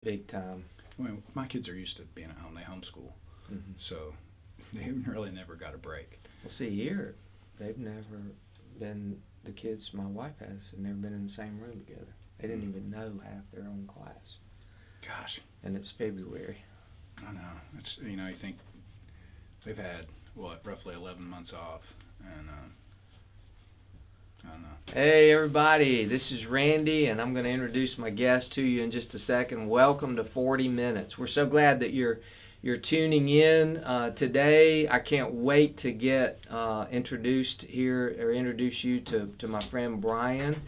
Big time. I mean, my kids are used to being at home. They homeschool, so they really never got a break. Well, see here, they've never been, the kids my wife has, have never been in the same room together. They didn't even know half their own class. Gosh, And it's February. I know. It's you think they've had roughly 11 months off, and I don't know. Hey everybody, this is Randy, and I'm going to introduce my guest to you in just a second. Welcome to 40 Minutes. We're so glad that you're tuning in today. I can't wait to get introduce you to my friend Brian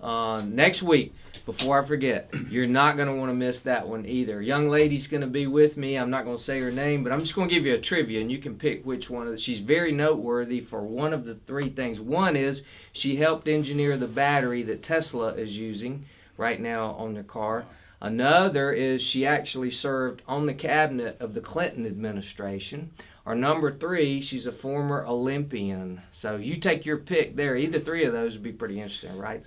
next week. Before I forget, you're not going to want to miss that one either. A young lady's going to be with me. I'm not going to say her name, but I'm just going to give you a trivia, and you can pick which one of the. She's very noteworthy for one of the three things. One is she helped engineer the battery that Tesla is using right now on their car. Another is she actually served on the cabinet of the Clinton administration. Or number three, she's a former Olympian. So you take your pick there. Either three of those would be pretty interesting, right?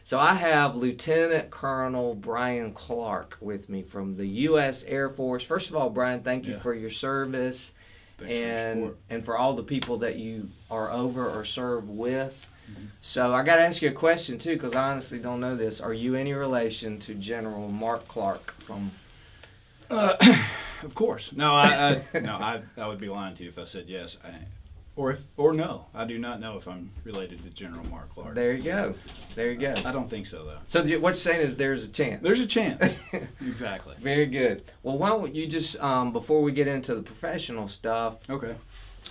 So I have Lieutenant Colonel Brian Clark with me from the U.S. Air Force. First of all, Brian, thank you for your service. Thanks for your support. And for all the people that you are over or serve with. So I got to ask you a question, too, because I honestly don't know this. Are you any relation to General Mark Clark from... Of course. No, I would be lying to you if I said yes. Or no. I do not know if I'm related to General Mark Clark. There you go. I don't think so, though. So what you're saying is there's a chance. There's a chance. Exactly. Very good. Well, why don't you just, before we get into the professional stuff, Okay.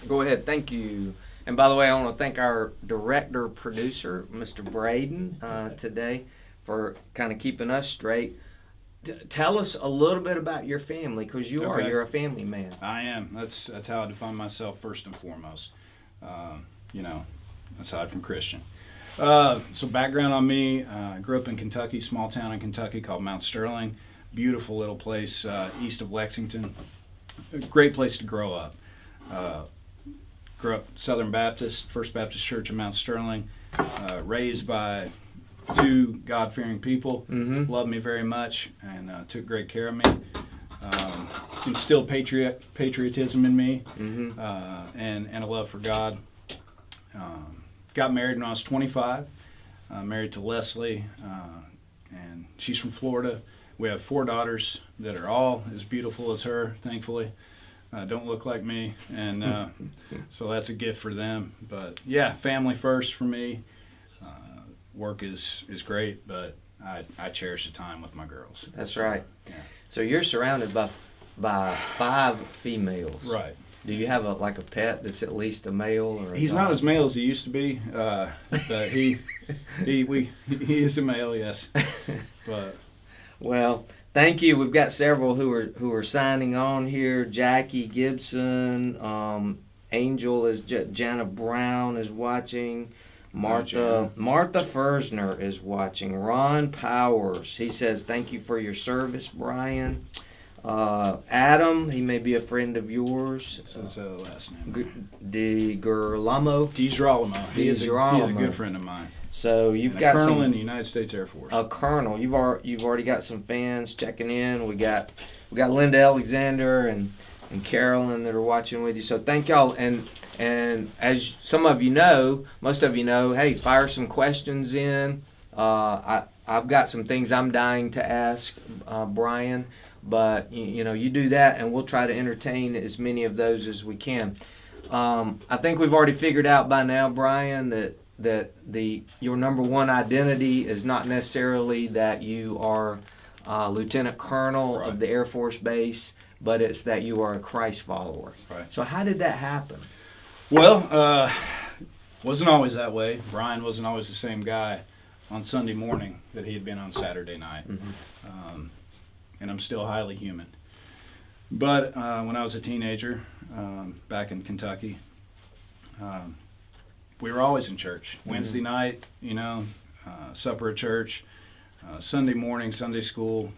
Go ahead. Thank you. And by the way, I want to thank our director, producer, Mr. Braden, today for kind of keeping us straight. Tell us a little bit about your family, because you're a family man. I am. That's how I define myself first and foremost. Aside from Christian. So background on me, I grew up in Kentucky, small town in Kentucky called Mount Sterling. Beautiful little place east of Lexington. A great place to grow up. Grew up Southern Baptist, First Baptist Church in Mount Sterling. Raised by two God-fearing people. Loved me very much and took great care of me. Instilled patriotism in me and a love for God. Got married when I was 25. Married to Leslie, and she's from Florida. We have 4 daughters that are all as beautiful as her, thankfully. Don't look like me, and so that's a gift for them. But yeah, family first for me. Work is great, but I cherish the time with my girls. That's right. Yeah. So you're surrounded by 5 females. Right. Do you have a pet that's at least a male? Or He's not as male as he used to be, but he is a male, yes. But well, thank you. We've got several who are signing on here. Jackie Gibson, Angel is Jana Brown is watching. Martha Fersner is watching. Ron Powers, he says, thank you for your service, Brian. Adam, he may be a friend of yours. What's his last name? DiGirolamo. He is a good friend of mine. So you've and got a colonel in the United States Air Force. A colonel. You've already got some fans checking in. We got Linda Alexander and Carolyn that are watching with you. So thank y'all. And as some of you know, most of you know, hey, fire some questions in. I've got some things I'm dying to ask Brian, but you do that, and we'll try to entertain as many of those as we can. I think we've already figured out by now, Brian, that your number one identity is not necessarily that you are Lieutenant Colonel of the Air Force Base, but it's that you are a Christ follower. Right. So how did that happen? Well, wasn't always that way. Brian wasn't always the same guy on Sunday morning that he had been on Saturday night. And I'm still highly human. But when I was a teenager, back in Kentucky, we were always in church. Wednesday night, supper at church. Sunday morning, Sunday school.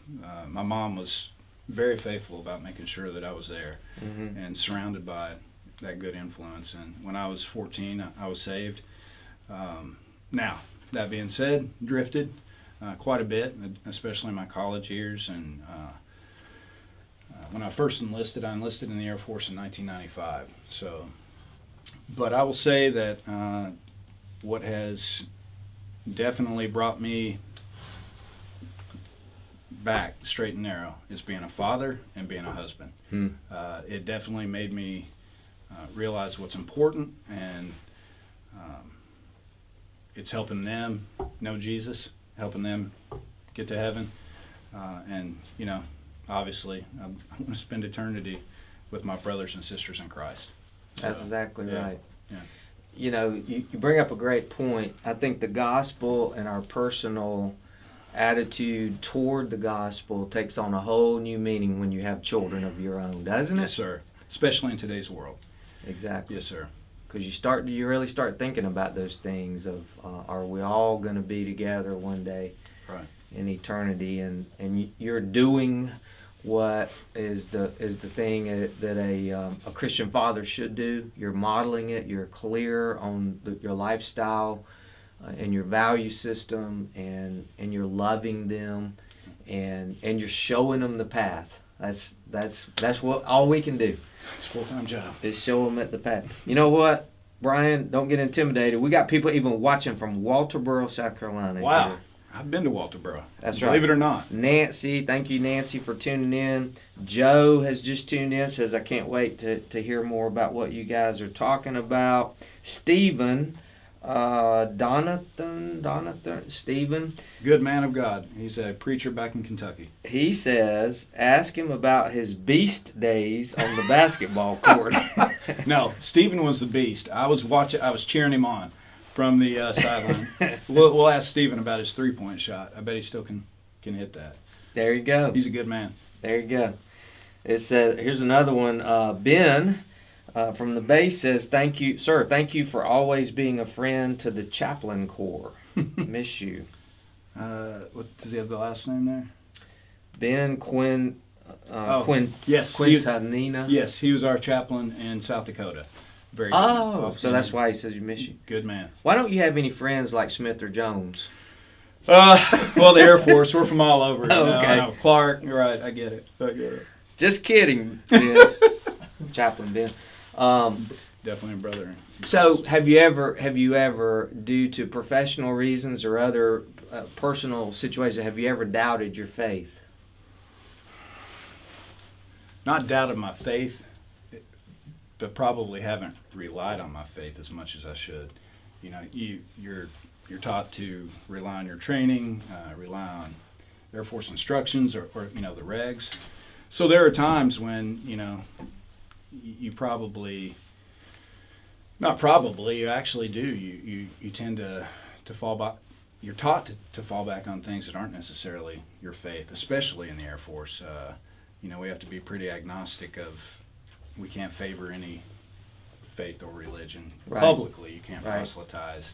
My mom was very faithful about making sure that I was there and surrounded by that good influence. And when I was 14, I was saved. Now, that being said, drifted quite a bit, especially in my college years, and when I first enlisted. I enlisted in the Air Force in 1995. So, but I will say that what has definitely brought me back straight and narrow is being a father and being a husband. It definitely made me realize what's important, and it's helping them know Jesus, helping them get to heaven, and obviously I want to spend eternity with my brothers and sisters in Christ. That's exactly right. Yeah. You bring up a great point. I think the gospel and our personal attitude toward the gospel takes on a whole new meaning when you have children of your own, doesn't it? Yes, sir. Especially in today's world. Exactly. Yes, sir. Because you really start thinking about those things of are we all going to be together one day in eternity, and you're doing what is the thing that a Christian father should do. You're modeling it. You're clear on your lifestyle and your value system, and you're loving them, and you're showing them the path. That's what all we can do. It's a full-time job. Is show them at the path. You know what, Brian? Don't get intimidated. We got people even watching from Walterboro, South Carolina. Wow. Here. I've been to Walterboro. That's right. Believe it or not. Nancy, thank you, Nancy, for tuning in. Joe has just tuned in, says, I can't wait to hear more about what you guys are talking about. Stephen, Stephen. Good man of God. He's a preacher back in Kentucky. He says, ask him about his beast days on the basketball court. No, Stephen was the beast. I was cheering him on from the sideline. We'll ask Stephen about his three-point shot. I bet he still can hit that. There you go. He's a good man. There you go. It says, here's another one. Ben from the base says, thank you, sir. Thank you for always being a friend to the chaplain corps. Miss you. What does he have the last name there? Ben Quinn. Yes. Quintanina. Yes, he was our chaplain in South Dakota. Very good. Oh, so that's why he says you miss you. Good man. Why don't you have any friends like Smith or Jones? Well, the Air Force, we're from all over. Oh, okay. I know. Clark, you're right. I get it. Just kidding, Ben. Chaplain Ben. Definitely a brother. So, have you ever, due to professional reasons or other personal situations, have you ever doubted your faith? Not doubted my faith, but probably haven't relied on my faith as much as I should. You're taught to rely on your training, rely on Air Force instructions or the regs. So there are times when you probably, not probably, you actually do. You tend to fall back. You're taught to fall back on things that aren't necessarily your faith, especially in the Air Force. We have to be pretty agnostic of. We can't favor any faith or religion publicly. You can't proselytize.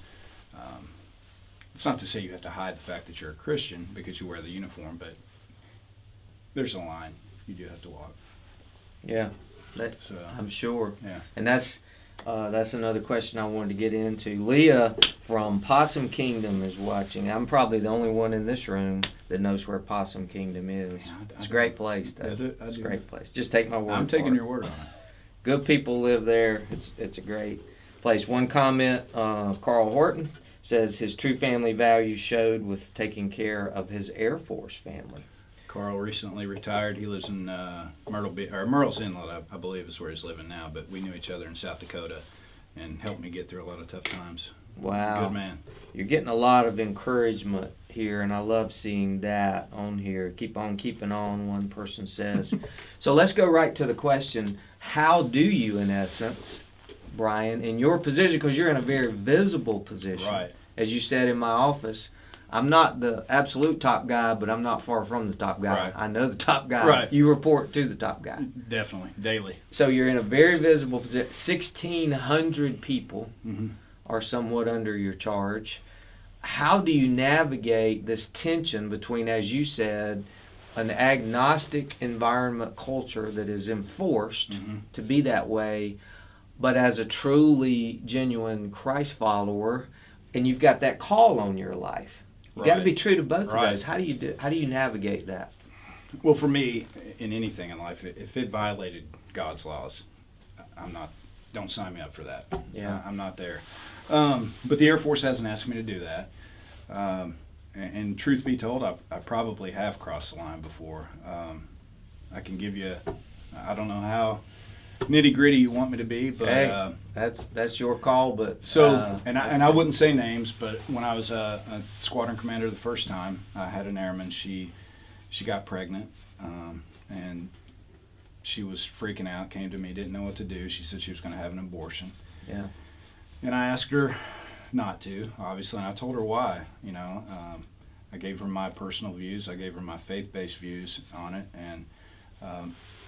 It's not to say you have to hide the fact that you're a Christian because you wear the uniform, but there's a line you do have to walk. Yeah, I'm sure. Yeah. And that's another question I wanted to get into. Leah from Possum Kingdom is watching. I'm probably the only one in this room that knows where Possum Kingdom is. Yeah, it's a great place, though. It's a great place. Just take my word for it. I'm taking your word on it. Good people live there. It's a great place. One comment, Carl Horton says his true family values showed with taking care of his Air Force family. Carl recently retired. He lives in Myrtle's Inlet, I believe is where he's living now, but we knew each other in South Dakota and helped me get through a lot of tough times. Wow. Good man. You're getting a lot of encouragement here, and I love seeing that on here. Keep on keeping on, one person says. So let's go right to the question. How do you, in essence, Brian, in your position, because you're in a very visible position. Right. As you said in my office, I'm not the absolute top guy, but I'm not far from the top guy. Right. I know the top guy. Right. You report to the top guy. Definitely, daily. So you're in a very visible position. 1,600 people are somewhat under your charge. How do you navigate this tension between, as you said, an agnostic environment culture that is enforced to be that way, but as a truly genuine Christ follower, and you've got that call on your life? You got to be true to both of those. How do you navigate that? Well, for me, in anything in life, if it violated God's laws, I'm not. Don't sign me up for that. Yeah. I'm not there. But the Air Force hasn't asked me to do that. And truth be told, I probably have crossed the line before. I can give you, I don't know how nitty gritty you want me to be, but Hey, that's your call. But I wouldn't say names, but when I was a squadron commander the first time, I had an airman. She got pregnant, and she was freaking out. Came to me, didn't know what to do. She said she was going to have an abortion. Yeah. And I asked her not to, obviously, and I told her why. I gave her my personal views. I gave her my faith-based views on it, and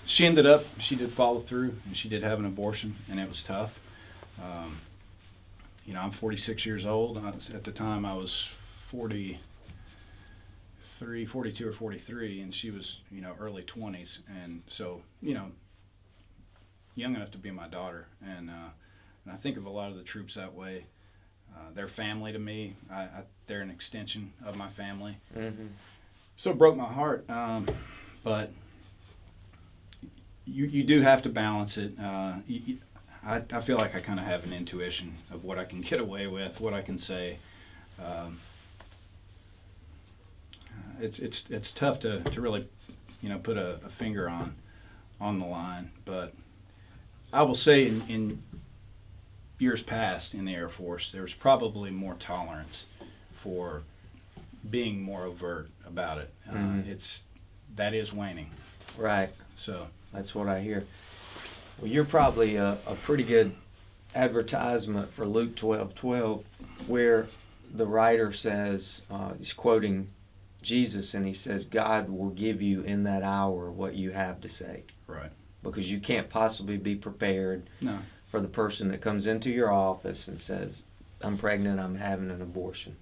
she did follow through, and she did have an abortion, and it was tough. I'm 46 years old. At the time, I was 42 or 43, and she was, early 20s, and so, young enough to be my daughter, and I think of a lot of the troops that way. They're family to me. They're an extension of my family. Mm-hmm. So it broke my heart, but you do have to balance it. I feel like I kind of have an intuition of what I can get away with, what I can say. It's tough to really, put a finger on the line. But I will say in years past in the Air Force, there was probably more tolerance for being more overt about it. That is waning. Right. So that's what I hear. Well, you're probably a pretty good advertisement for Luke 12:12, where the writer says, he's quoting Jesus, and he says, God will give you in that hour what you have to say. Right. Because you can't possibly be prepared for the person that comes into your office and says, I'm pregnant, I'm having an abortion.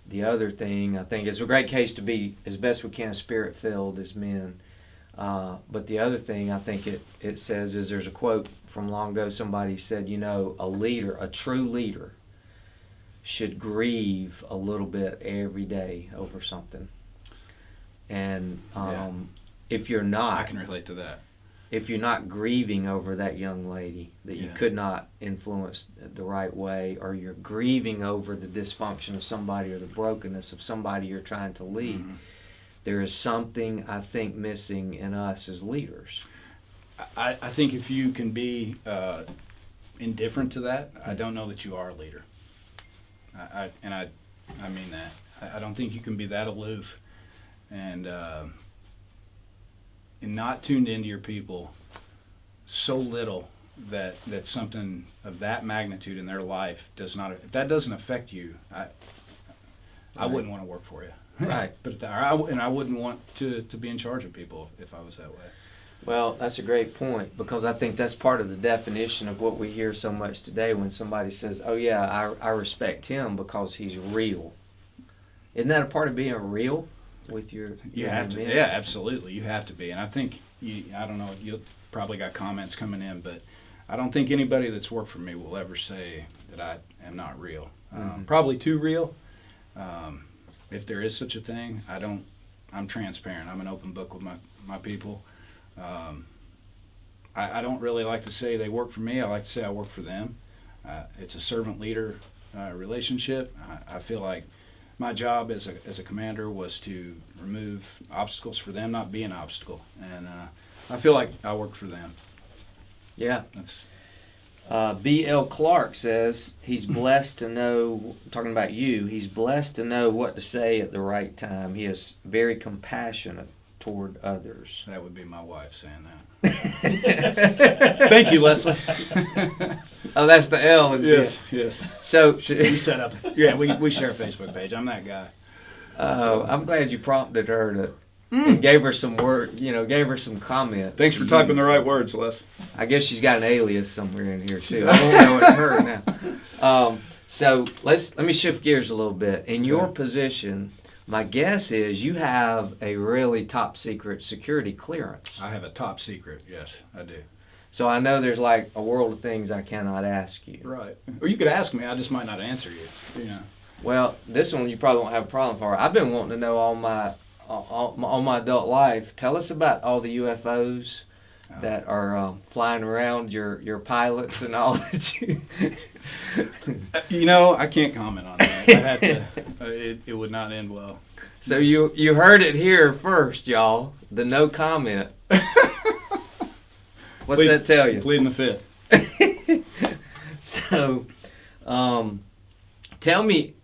The other thing, I think, it's a great case to be, as best we can, spirit-filled as men. But the other thing I think it says is, there's a quote from long ago, somebody said, a leader, a true leader, should grieve a little bit every day over something. And if you're not, I can relate to that. If you're not grieving over that young lady that you could not influence the right way, or you're grieving over the dysfunction of somebody or the brokenness of somebody you're trying to lead, there is something, I think, missing in us as leaders. I think if you can be indifferent to that, I don't know that you are a leader. I mean that. I don't think you can be that aloof and not tuned into your people so little that something of that magnitude in their life does not. If that doesn't affect you, I wouldn't want to work for you. Right. But I wouldn't want to be in charge of people if I was that way. Well, that's a great point, because I think that's part of the definition of what we hear so much today when somebody says, oh yeah, I respect him because he's real. Isn't that a part of being real with your You have to. men? Yeah, absolutely. You have to be. And I think, I don't know, you probably got comments coming in, but I don't think anybody that's worked for me will ever say that I am not real. Probably too real. If there is such a thing, I'm transparent. I'm an open book with my people. I don't really like to say they work for me. I like to say I work for them. It's a servant-leader relationship. I feel like my job as a commander was to remove obstacles for them, not be an obstacle. And I feel like I work for them. Yeah. That's B.L. Clark says he's blessed to know, talking about you, he's blessed to know what to say at the right time. He is very compassionate toward others. That would be my wife saying that. Thank you, Leslie. Oh, that's the L. Yes. So we set up. Yeah, we share a Facebook page. I'm that guy. I'm glad you prompted her to and gave her some word, gave her some comment. Thanks for typing the right words, Les. I guess she's got an alias somewhere in here too. I don't know it's her now. So let me shift gears a little bit. In your position, my guess is you have a really top secret security clearance. I have a top secret. Yes, I do. So I know there's like a world of things I cannot ask you. Right. Or you could ask me. I just might not answer you. Well, this one you probably won't have a problem for. I've been wanting to know all all my adult life. Tell us about all the UFOs that are flying around your pilots and all that you. I can't comment on that. I had to. It would not end well. So you heard it here first, y'all. The no comment. What's that tell you? Pleading the fifth. So, tell me.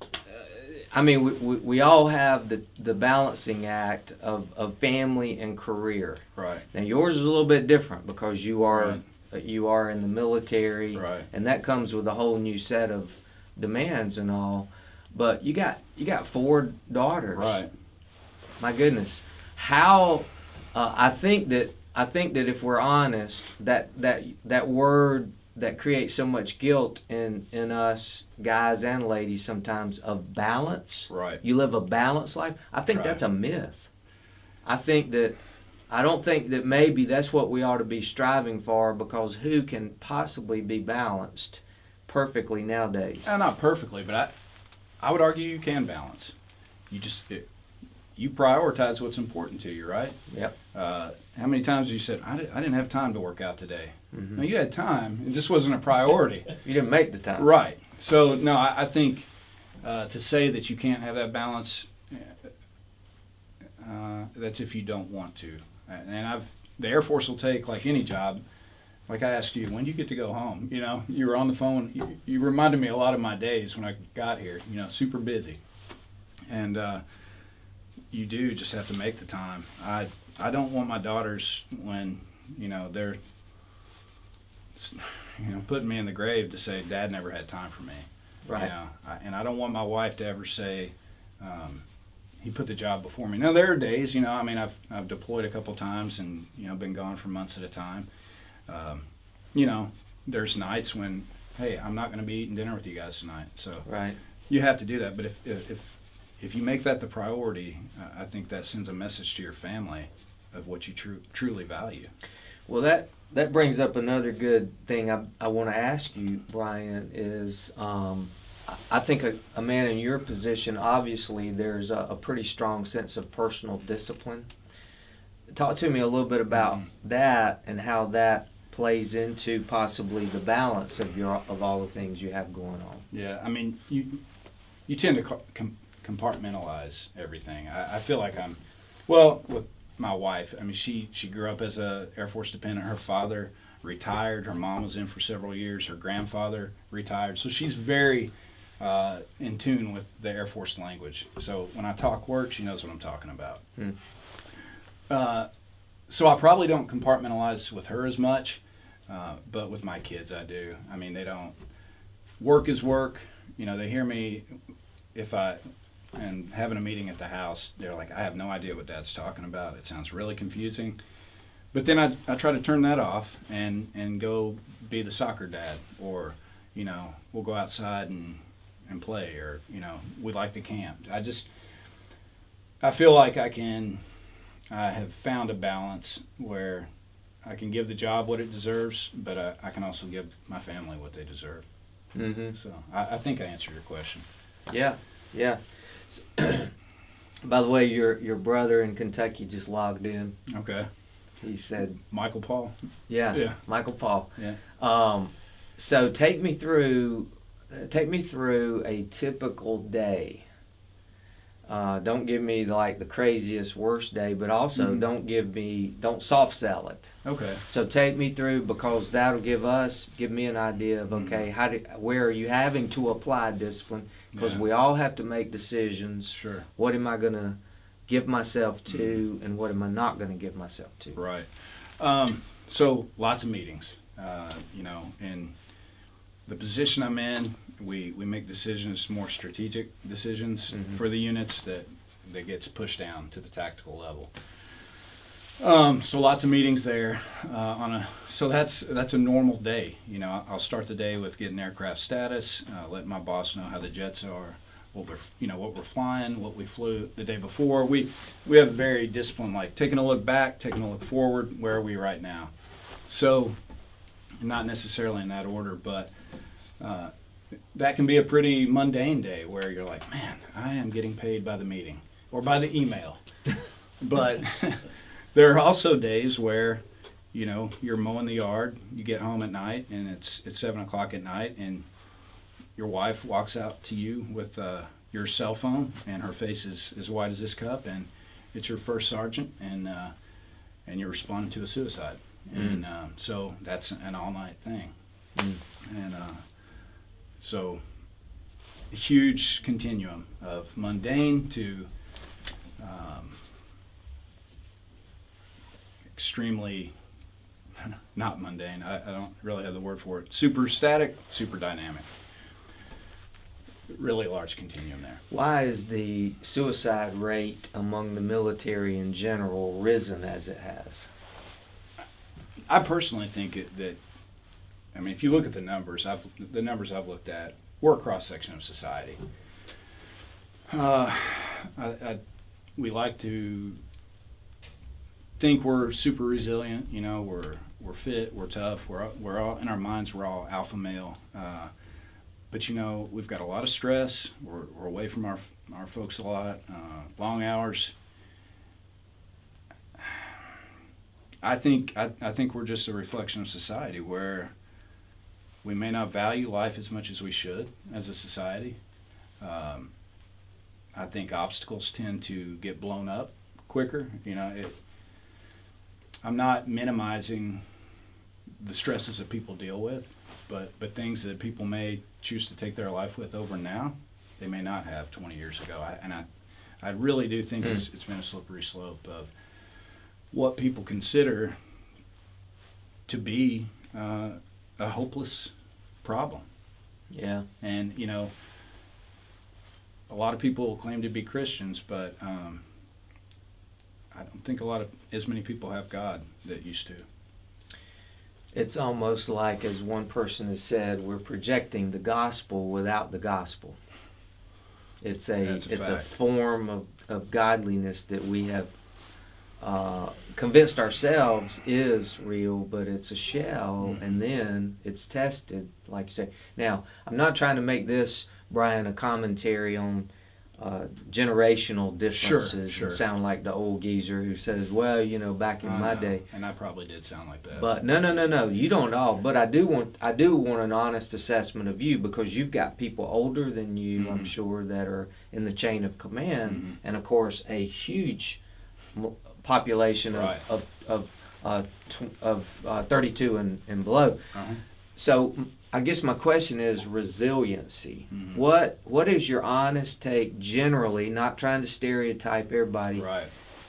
I mean, we all have the balancing act of family and career. Right. Now yours is a little bit different because you are Right. you are in the military, Right. and that comes with a whole new set of demands and all. But you got 4 daughters. Right. My goodness, how I think that if we're honest, that word that creates so much guilt in us guys and ladies sometimes of balance. Right. You live a balanced life. I think that's a myth. I don't think that maybe that's what we ought to be striving for, because who can possibly be balanced perfectly nowadays? Not perfectly, but I would argue you can balance. You prioritize what's important to you, right? Yep. How many times have you said, I didn't have time to work out today? Mm-hmm. No, you had time. It just wasn't a priority. You didn't make the time. Right. So, no, I think to say that you can't have that balance, that's if you don't want to. And the Air Force will take, like any job, like I asked you, when do you get to go home? You were on the phone. You reminded me a lot of my days when I got here, super busy. And you do just have to make the time. I don't want my daughters, when, they're, putting me in the grave, to say, Dad never had time for me. Right. And I don't want my wife to ever say, he put the job before me. Now, there are days, I've deployed a couple times and, been gone for months at a time. There's nights when, hey, I'm not going to be eating dinner with you guys tonight. So Right. you have to do that. But if you make that the priority, I think that sends a message to your family of what you truly value. Well, that brings up another good thing I want to ask you, Brian, is I think a man in your position, obviously, there's a pretty strong sense of personal discipline. Talk to me a little bit about that and how that plays into possibly the balance of all the things you have going on. Yeah, I mean, you tend to compartmentalize everything. I feel like with my wife, I mean, she grew up as a Air Force dependent. Her father retired. Her mom was in for several years. Her grandfather retired. So she's very in tune with the Air Force language. So when I talk work, she knows what I'm talking about. So I probably don't compartmentalize with her as much, but with my kids I do. I mean, they don't. Work is work. They hear me and having a meeting at the house, they're like, I have no idea what Dad's talking about. It sounds really confusing. But then I try to turn that off and go be the soccer dad, or, we'll go outside and play, or, we like to camp. I feel like I have found a balance where I can give the job what it deserves, but I can also give my family what they deserve. Mm-hmm. So I think I answered your question. Yeah. By the way, your brother in Kentucky just logged in. Okay. He said, Michael Paul? Yeah. Michael Paul. Yeah. So take me through a typical day. Don't give me the craziest worst day, but also don't soft sell it. Okay. So take me through, because that'll give me an idea of, okay, where are you having to apply discipline? Because we all have to make decisions. Sure. What am I going to give myself to, and what am I not going to give myself to? Right. So lots of meetings. In the position I'm in, we make decisions, more strategic decisions for the units that gets pushed down to the tactical level. So lots of meetings there. So that's a normal day. I'll start the day with getting aircraft status, let my boss know how the jets are, what we're flying, what we flew the day before. We have very disciplined, like taking a look back, taking a look forward. Where are we right now? So not necessarily in that order, but that can be a pretty mundane day where you're like, man, I am getting paid by the meeting or by the email. But there are also days where, you know, you're mowing the yard, you get home at night, and it's 7 o'clock at night, and your wife walks out to you with your cell phone, and her face is as white as this cup, and it's your first sergeant, and you're responding to a suicide. And so that's an all-night thing. And so a huge continuum of mundane to extremely not mundane. I don't really have the word for it. Super static, super dynamic. Really large continuum there. Why is the suicide rate among the military in general risen as it has? I personally think I mean, if you look at the numbers I've looked at, we're a cross section of society. We like to think we're super resilient. You know, we're fit, we're tough, we're all in our minds. We're all alpha male. But you know, we've got a lot of stress. We're away from our folks a lot. Long hours. I think we're just a reflection of society where we may not value life as much as we should as a society. I think obstacles tend to get blown up quicker. You know, I'm not minimizing the stresses that people deal with, but things that people may choose to take their life with over now, they may not have 20 years ago. I really do think it's been a slippery slope of what people consider to be a hopeless problem. Yeah. And, you know, a lot of people claim to be Christians, but I don't think as many people have God that used to. It's almost like, as one person has said, we're projecting the gospel without the gospel. It's a form of godliness that we have convinced ourselves is real, but it's a shell, and then it's tested, like you say. Now, I'm not trying to make this, Brian, a commentary on generational differences. Sure. And sound like the old geezer who says, well, you know, back in my day. And I probably did sound like that. But no, you don't at all. But I do want an honest assessment of you, because you've got people older than you, I'm sure, that are in the chain of command, and of course a huge population of 32 and below. So I guess my question is resiliency. What is your honest take generally, not trying to stereotype everybody,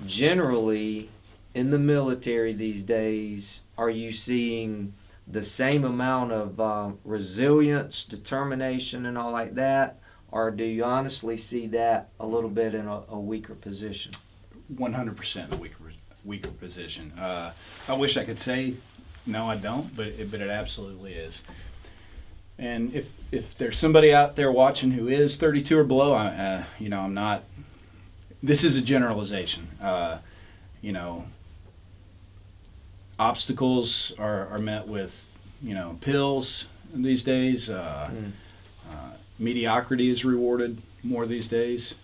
generally in the military these days? Are you seeing the same amount of resilience, determination, and all like that? Or do you honestly see that a little bit in a weaker position? 100% a weaker position. I wish I could say no, I don't, but it absolutely is. And if there's somebody out there watching who is 32 or below, I'm not. This is a generalization. Obstacles are met with, pills these days. Mediocrity is rewarded more these days.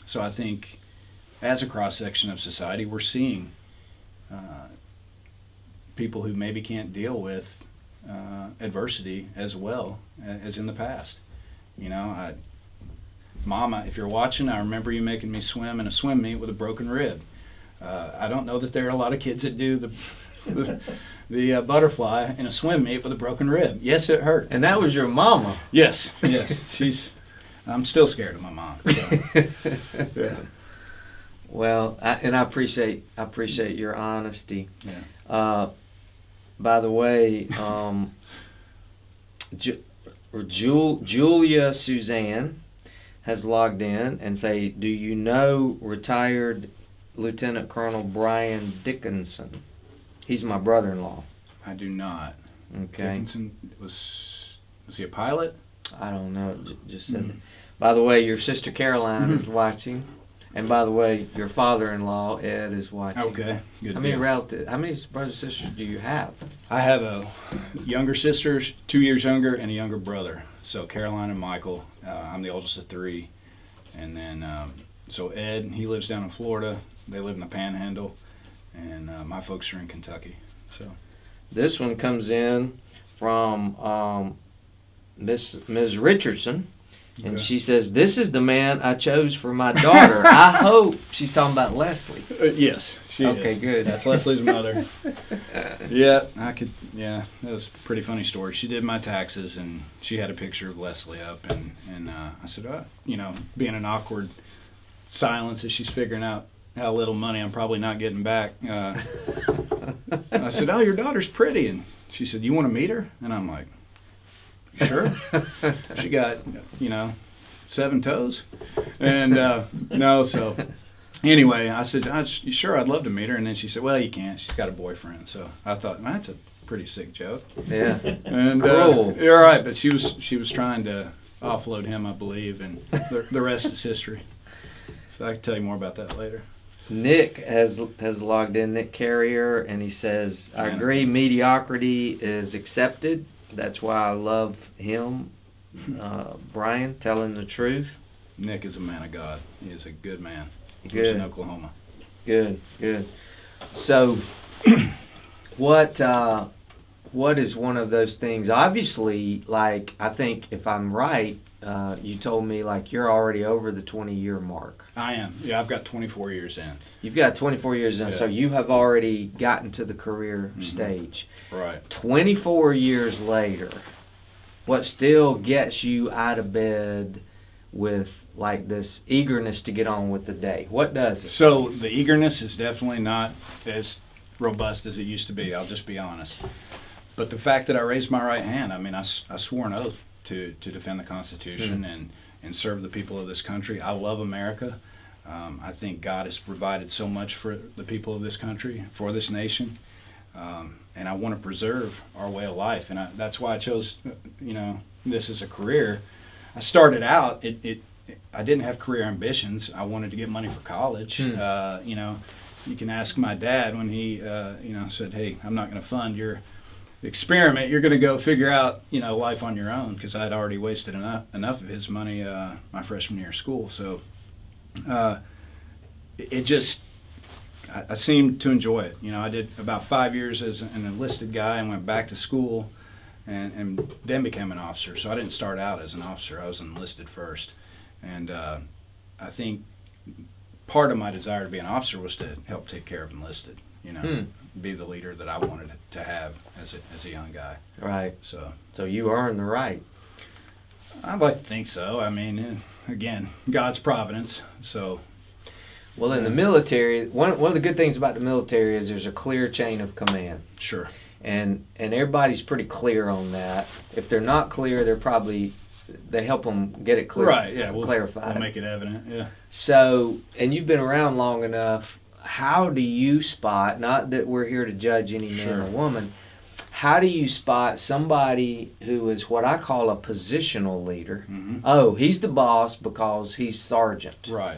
So I think, as a cross section of society, we're seeing people who maybe can't deal with adversity as well as in the past. Mama, if you're watching, I remember you making me swim in a swim meet with a broken rib. I don't know that there are a lot of kids that do the butterfly in a swim meet with a broken rib. Yes, it hurt. And that was your mama. Yes. I'm still scared of my mom. So. Yeah. Well, I appreciate your honesty. Yeah. By the way, Julia Suzanne has logged in and say, do you know retired Lieutenant Colonel Brian Dickinson? He's my brother-in-law. I do not. Okay. Dickinson, was he a pilot? I don't know. Just said that. By the way, your sister Caroline is watching. And by the way, your father-in-law, Ed, is watching. Okay, good. How many relatives? How many brothers and sisters do you have? I have a younger sister, 2 years younger, and a younger brother. So Caroline and Michael. I'm the oldest of three. And then So Ed, he lives down in Florida. They live in the Panhandle, and my folks are in Kentucky. So This one comes in from Ms. Richardson, and Okay. she says, "This is the man I chose for my daughter. I hope," she's talking about Leslie. yes, she is. Okay, good. That's Leslie's mother. Yeah, Yeah, that was a pretty funny story. She did my taxes, and she had a picture of Leslie up, and I said, being an awkward silence as she's figuring out how little money I'm probably not getting back. I said, "Oh, your daughter's pretty," and she said, "You want to meet her?" And I'm like, "Sure." She got 7 toes, and no. So anyway, I said, "Sure, I'd love to meet her." And then she said, "Well, you can't. She's got a boyfriend." So I thought, that's a pretty sick joke. Yeah. And Cool. you're right, but she was trying to offload him, I believe, and the rest is history. So I can tell you more about that later. Nick has logged in, Nick Carrier, and he says, "I agree, mediocrity is accepted. That's why I love him." Brian, telling the truth. Nick is a man of God. He is a good man. He Good. lives in Oklahoma. Good. So, what is one of those things? Obviously, like, I think if I'm right, you told me like you're already over the 20-year mark. I am. Yeah, I've got 24 years in. You've got 24 years in, Yeah. so you have already gotten to the career stage. Right. 24 years later, what still gets you out of bed with like this eagerness to get on with the day? What does it? So the eagerness is definitely not as robust as it used to be. I'll just be honest. But the fact that I raised my right hand, I mean, I swore an oath to defend the Constitution and serve the people of this country. I love America. I think God has provided so much for the people of this country, for this nation. And I want to preserve our way of life. And that's why I chose, this as a career. I started out, I didn't have career ambitions. I wanted to get money for college. You can ask my dad when he, said, "Hey, I'm not going to fund your experiment. You're going to go figure out, life on your own," because I had already wasted enough of his money my freshman year of school. So I seemed to enjoy it. I did about 5 years as an enlisted guy and went back to school and then became an officer. So I didn't start out as an officer. I was enlisted first. And I think part of my desire to be an officer was to help take care of enlisted, be the leader that I wanted to have as a young guy. Right. So you earned the right. I'd like to think so. I mean, again, God's providence. So. Well, in the military, one of the good things about the military is there's a clear chain of command. Sure. And everybody's pretty clear on that. If they're not clear, they help them get it clear. Right, yeah. Clarified. We'll make it evident, yeah. So, and you've been around long enough, how do you spot, not that we're here to judge any man Sure. or woman, how do you spot somebody who is what I call a positional leader? Mm-hmm. Oh, he's the boss because he's sergeant. Right.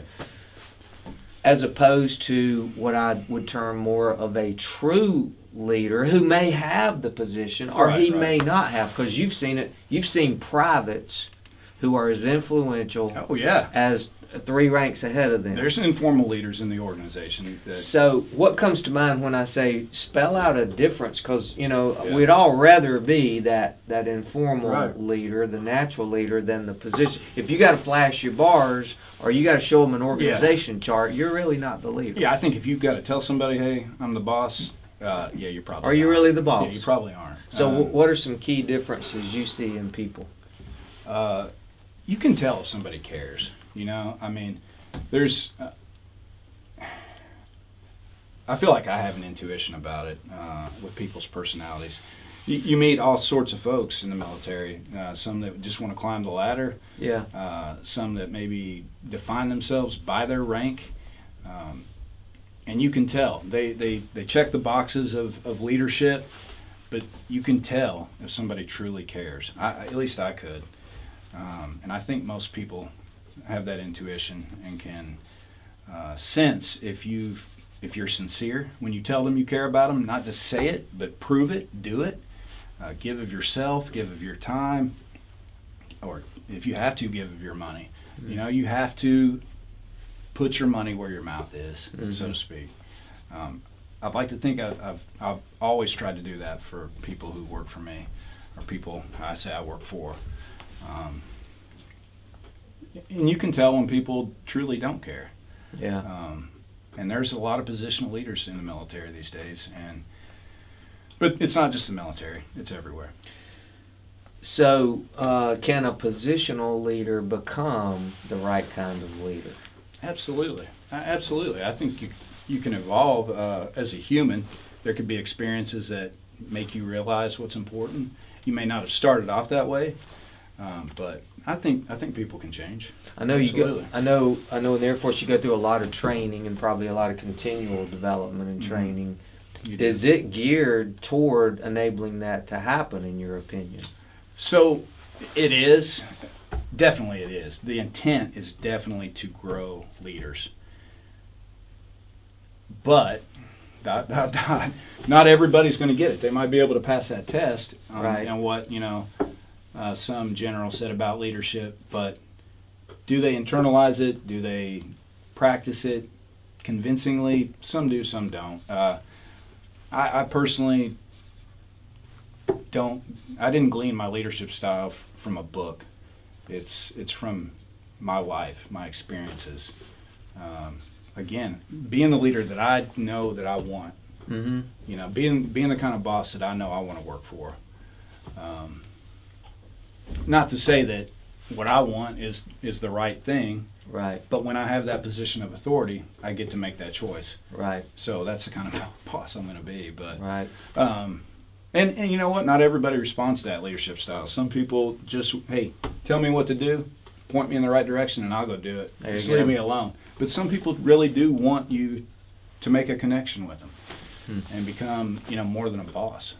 As opposed to what I would term more of a true leader who may have the position or he may not have, because you've seen it. You've seen privates who are as influential Oh, yeah. as 3 ranks ahead of them. There's informal leaders in the organization. So what comes to mind when I say spell out a difference? Because, we'd all rather be that informal Right. leader, the natural leader, than the position. If you got to flash your bars or you got to show them an organization chart, you're really not the leader. Yeah, I think if you've got to tell somebody, "Hey, I'm the boss," you probably Are you aren't. really the boss? Yeah, you probably aren't. So what are some key differences you see in people? You can tell if somebody cares. I mean, there's. I feel like I have an intuition about it with people's personalities. You meet all sorts of folks in the military. Some that just want to climb the ladder. Yeah. Some that maybe define themselves by their rank. And you can tell. They check the boxes of leadership, but you can tell if somebody truly cares. At least I could. And I think most people have that intuition and can sense if you're sincere when you tell them you care about them. Not just say it, but prove it, do it. Give of yourself, give of your time, or if you have to, give of your money. You have to put your money where your mouth is, so to speak. I'd like to think I've always tried to do that for people who work for me, or people I say I work for. And you can tell when people truly don't care. Yeah. And there's a lot of positional leaders in the military these days, but it's not just the military; it's everywhere. So, can a positional leader become the right kind of leader? Absolutely, absolutely. I think you can evolve as a human. There could be experiences that make you realize what's important. You may not have started off that way, but I think people can change. I know Absolutely. I know in the Air Force you go through a lot of training and probably a lot of continual development and training. Is it geared toward enabling that to happen, in your opinion? So it is. Definitely it is. The intent is definitely to grow leaders. But not everybody's going to get it. They might be able to pass that test on what some general said about leadership, but do they internalize it? Do they practice it convincingly? Some do, some don't. I personally don't. I didn't glean my leadership style from a book. It's from my life, my experiences. Again, being the leader that I know that I want. Mm-hmm. Being the kind of boss that I know I want to work for. Not to say that what I want is the right thing. Right. But when I have that position of authority, I get to make that choice. Right. So that's the kind of boss I'm going to be. But right. And you know what? Not everybody responds to that leadership style. Some people just, hey, tell me what to do, point me in the right direction, and I'll go do it. Just leave me alone. But some people really do want you to make a connection with them and become, more than a boss.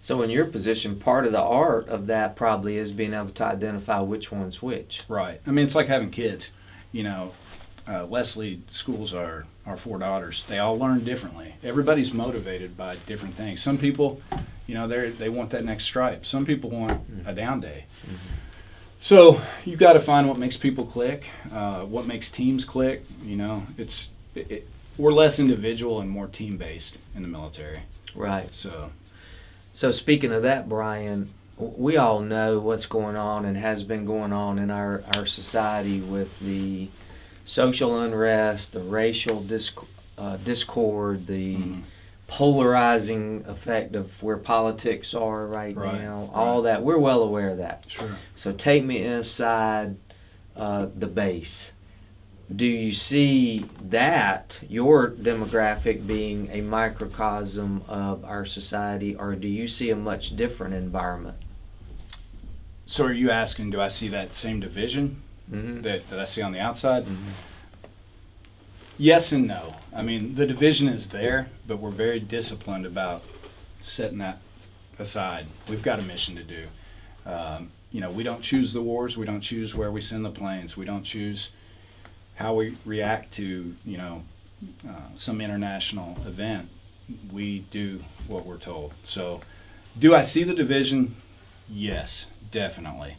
So in your position, part of the art of that probably is being able to identify which one's which. Right. I mean, it's like having kids. Leslie schools our 4 daughters. They all learn differently. Everybody's motivated by different things. Some people, they want that next stripe. Some people want a down day. Mm-hmm. So you've got to find what makes people click, what makes teams click. We're less individual and more team based in the military. Right. So speaking of that, Brian, we all know what's going on and has been going on in our society with the social unrest, the racial discord, the polarizing effect of where politics are right now, all that. We're well aware of that. Sure. So take me inside the base. Do you see that, your demographic, being a microcosm of our society, or do you see a much different environment? So are you asking, do I see that same division that I see on the outside? Mm-hmm. Yes and no. I mean, the division is there, but we're very disciplined about setting that aside. We've got a mission to do. We don't choose the wars. We don't choose where we send the planes. We don't choose how we react to, some international event. We do what we're told. So do I see the division? Yes, definitely.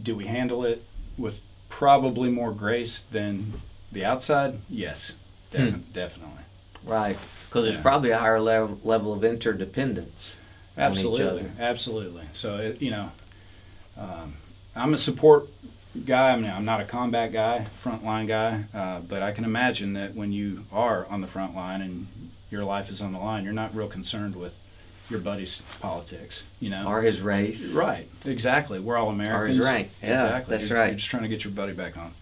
Do we handle it with probably more grace than the outside? Yes, definitely. Right, because there's probably a higher level of interdependence. Absolutely, on each other. Absolutely. So, I'm a support guy. I mean, I'm not a combat guy, frontline guy, but I can imagine that when you are on the front line and your life is on the line, you're not real concerned with your buddy's politics, Or his race. Right, exactly. We're all Americans. Or his rank. Yeah, exactly. That's right. You're just trying to get your buddy back on.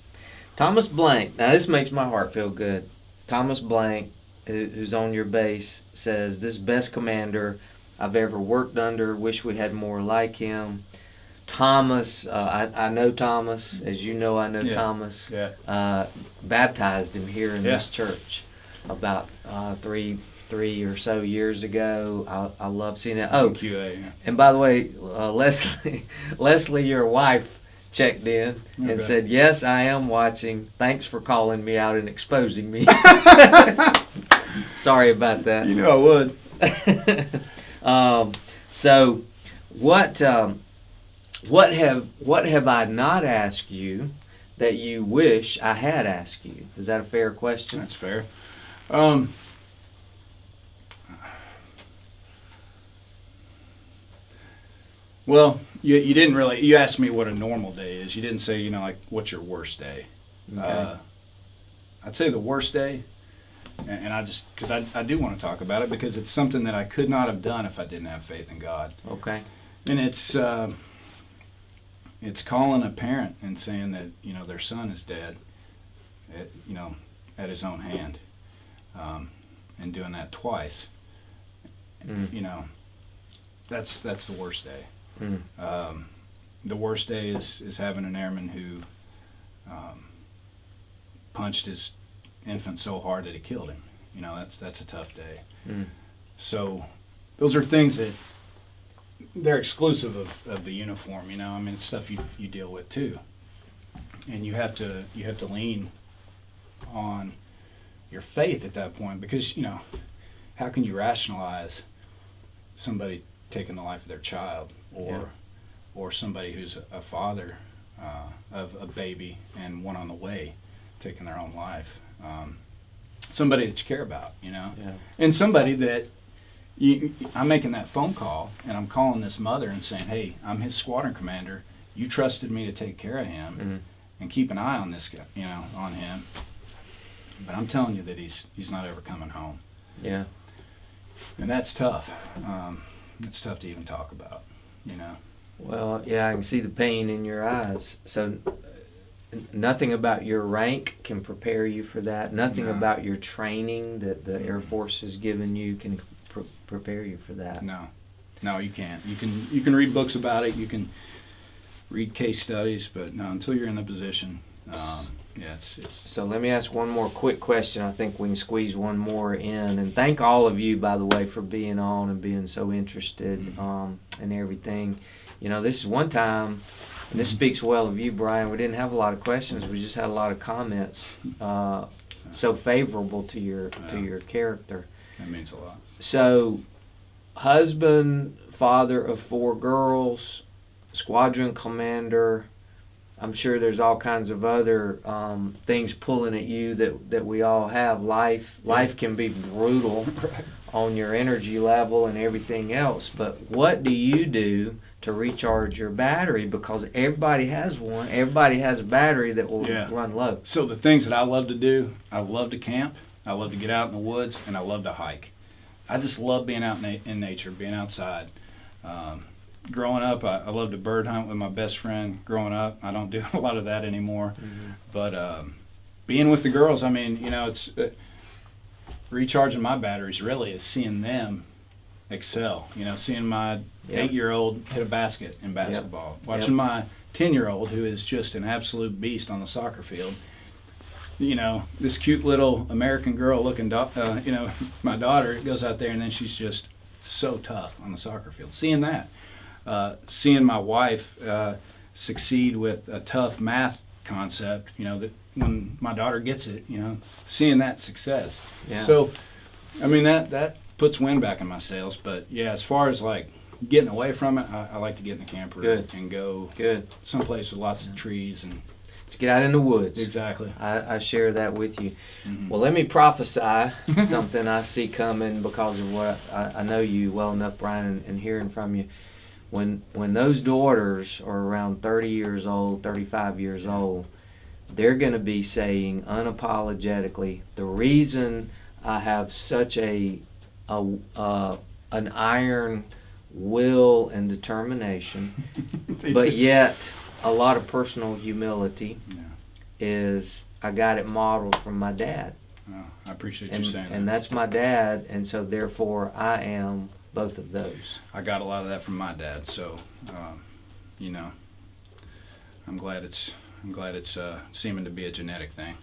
Thomas Blank, now this makes my heart feel good. Thomas Blank, who's on your base, says, "This best commander I've ever worked under. Wish we had more like him." Thomas, I know Thomas. As you know, I know Thomas. Yeah. Baptized him here in this church about three or so years ago. I love seeing that. Oh, QA, yeah. And by the way, Leslie, your wife, checked in and said, "Yes, I am watching. Thanks for calling me out and exposing me." Sorry about that. You knew I would. So, what have I not asked you that you wish I had asked you? Is that a fair question? That's fair. Well, you didn't really. You asked me what a normal day is. You didn't say, like, what's your worst day. Okay. I'd say the worst day, and because I do want to talk about it because it's something that I could not have done if I didn't have faith in God. Okay. And it's calling a parent and saying that their son is dead, at his own hand, and doing that twice. That's the worst day. The worst day is having an airman who punched his infant so hard that he killed him. That's a tough day. So those are things that they're exclusive of the uniform. It's stuff you deal with too, and you have to lean on your faith at that point because how can you rationalize somebody taking the life of their child or somebody who's a father of a baby and one on the way taking their own life, somebody that you care about, and somebody that I'm making that phone call and I'm calling this mother and saying, hey, I'm his squadron commander, you trusted me to take care of him and keep an eye on this guy, on him, but I'm telling you that he's not ever coming home. Yeah. And that's tough. It's tough to even talk about, Well, yeah, I can see the pain in your eyes. So nothing about your rank can prepare you for that. Nothing about your training that the Air Force has given you can prepare you for that. No, you can't. You can read books about it. You can read case studies, but no, until you're in the position, it's. So let me ask one more quick question. I think we can squeeze one more in. And thank all of you, by the way, for being on and being so interested in everything. This is one time, and this speaks well of you, Brian. We didn't have a lot of questions. We just had a lot of comments so favorable to your character. That means a lot. So, husband, father of 4 girls, squadron commander. I'm sure there's all kinds of other things pulling at you that we all have. Life can be brutal on your energy level and everything else. But what do you do to recharge your battery? Because everybody has one. Everybody has a battery that will run low. So the things that I love to do, I love to camp. I love to get out in the woods, and I love to hike. I just love being out in nature, being outside. Growing up, I loved to bird hunt with my best friend growing up. I don't do a lot of that anymore. But being with the girls, it's recharging my batteries really is seeing them excel. Seeing my 8-year-old hit a basket in basketball. Watching my 10-year-old, who is just an absolute beast on the soccer field. This cute little American girl looking, my daughter goes out there and then she's just so tough on the soccer field. Seeing that. Seeing my wife succeed with a tough math concept, that when my daughter gets it, seeing that success. Yeah. So, that puts wind back in my sails. But yeah, as far as like getting away from it, I like to get in the camper and go someplace with lots of trees and just get out in the woods. Exactly. I share that with you. Well, let me prophesy something I see coming because of what I know you well enough, Brian, and hearing from you. When those daughters are around 30 years old, 35 years old, they're going to be saying unapologetically, the reason I have such an iron will and determination, but yet a lot of personal humility is I got it modeled from my dad. Oh, I appreciate you saying that. And that's my dad, and so therefore I am both of those. I got a lot of that from my dad, so I'm glad it's seeming to be a genetic thing.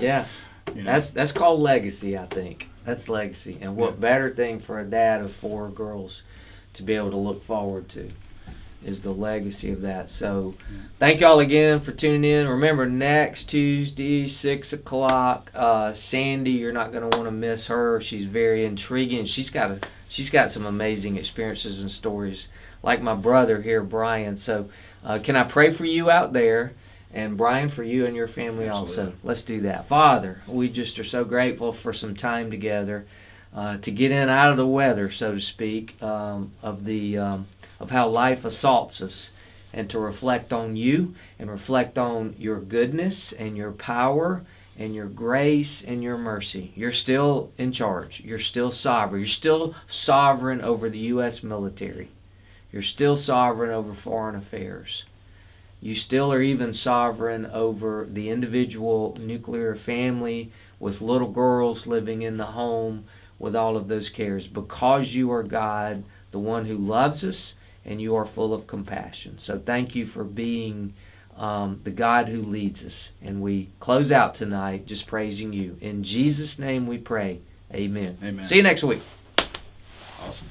Yeah. That's called legacy, I think. That's legacy. And what better thing for a dad of 4 girls to be able to look forward to is the legacy of that. So thank y'all again for tuning in. Remember, next Tuesday, 6 o'clock, Sandy, you're not going to want to miss her. She's very intriguing. She's got some amazing experiences and stories, like my brother here, Brian. So can I pray for you out there? And Brian, for you and your family also. Absolutely. Let's do that. Father, we just are so grateful for some time together to get in out of the weather, so to speak, of how life assaults us, and to reflect on you and reflect on your goodness and your power and your grace and your mercy. You're still in charge. You're still sovereign. You're still sovereign over the U.S. military. You're still sovereign over foreign affairs. You still are even sovereign over the individual nuclear family with little girls living in the home with all of those cares, because you are God, the one who loves us, and you are full of compassion. So thank you for being the God who leads us. And we close out tonight just praising you. In Jesus' name we pray. Amen. Amen. See you next week. Awesome.